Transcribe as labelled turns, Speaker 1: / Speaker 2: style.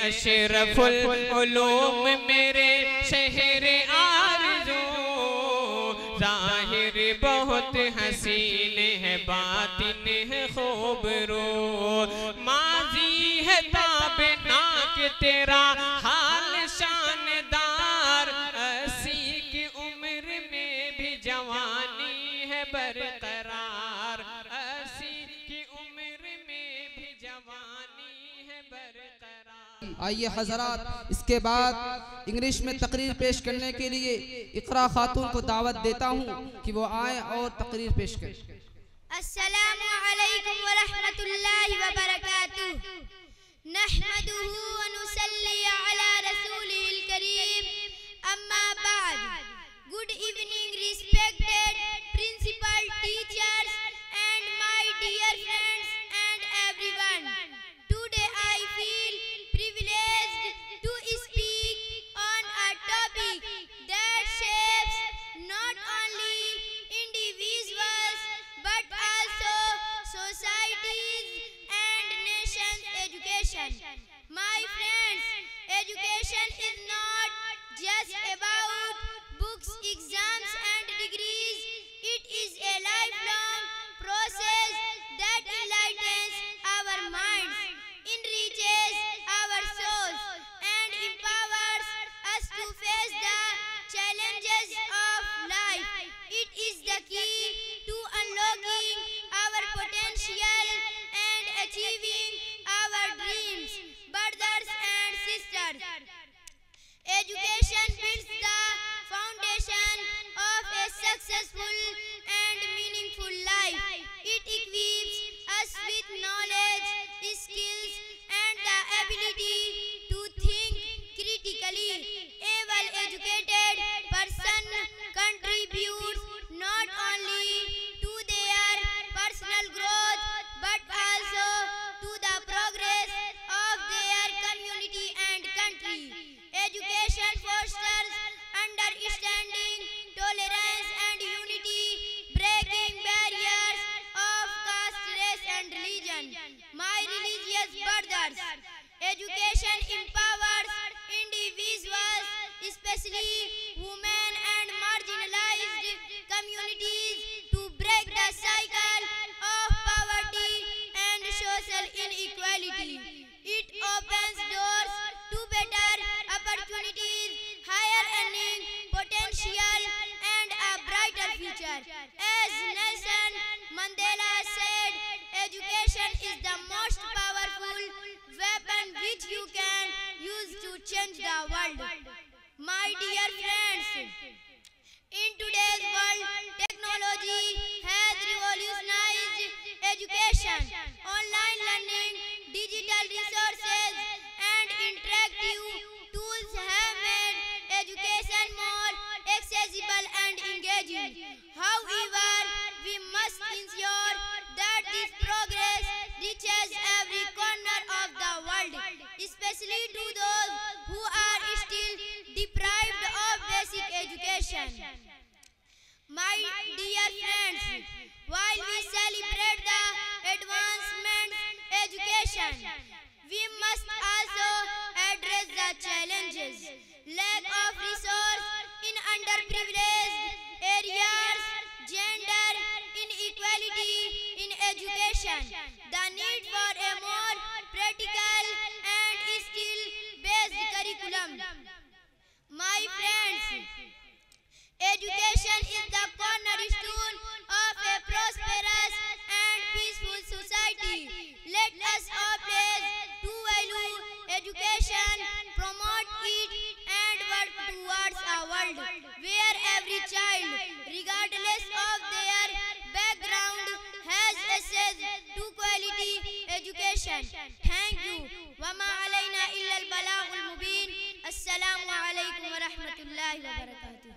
Speaker 1: अशरफुल उलूम मेरे शहर आरज़ू, ज़ाहिर बहुत हसीन है बातिन है खूबरो, माज़ी है ताबनाक तेरा हाल शानदार, 80 की उम्र में भी जवानी है बरकरार, 80 की उम्र में भी जवानी है बरकरार।
Speaker 2: आइए हज़रात, इसके बाद इंग्लिश में तकरीर पेश करने के लिए इकरा खातून को दावत देता हूँ कि वो आए और तकरीर पेश करें।
Speaker 3: अस्सलामु अलैकुम व रहमतुल्लाहि व बरकातुहू। नहमदुहु व नुसल्ली अला रसूलिल करीम, अम्मा बाद। Good evening respected principal, teachers and my dear friends and everyone. Today I feel privileged to speak on a topic that shapes not only individuals but also societies and nations' education. My friends, education is not just about books, exams and degrees. It is a lifelong process that enlightens our minds, enriches our souls and empowers us to face the challenges of life. It is the key to unlocking our potential and achieving our dreams. Brothers and sisters, education builds the foundation of a successful and meaningful life. It equips us with knowledge, skills and the ability to think critically. A well-educated person contributes not only to their personal growth but also to the progress of their community and country. Education fosters understanding, tolerance and unity, breaking barriers of caste, race and religion. My religious brothers, education empowers individuals, especially women and marginalized communities, to break the cycle of poverty and social inequality. It opens doors to better opportunities, higher earning potential and a brighter future. As Nelson Mandela said, education is the most powerful weapon which you can use to change the world. My dear friends, in today's world, technology has revolutionized education. Online learning, digital resources and interactive tools have made education more accessible and engaging. However, we must ensure that this progress reaches every corner of the world, especially to those who are still deprived of basic education. My dear friends, while we celebrate the advancements in education, we must also address the challenges: lack of resource in underprivileged areas, gender inequality in education, the need for a more practical and skill-based curriculum. My friends, education is the cornerstone of a prosperous and peaceful society. Let us all pledge to value education, promote it, and work towards a world where every child, regardless of their background, has access to quality education. Thank you. Wama alayna illa al-balagh al-mubin. Assalamu alaikum wa rahmatullahi wa barakatuh.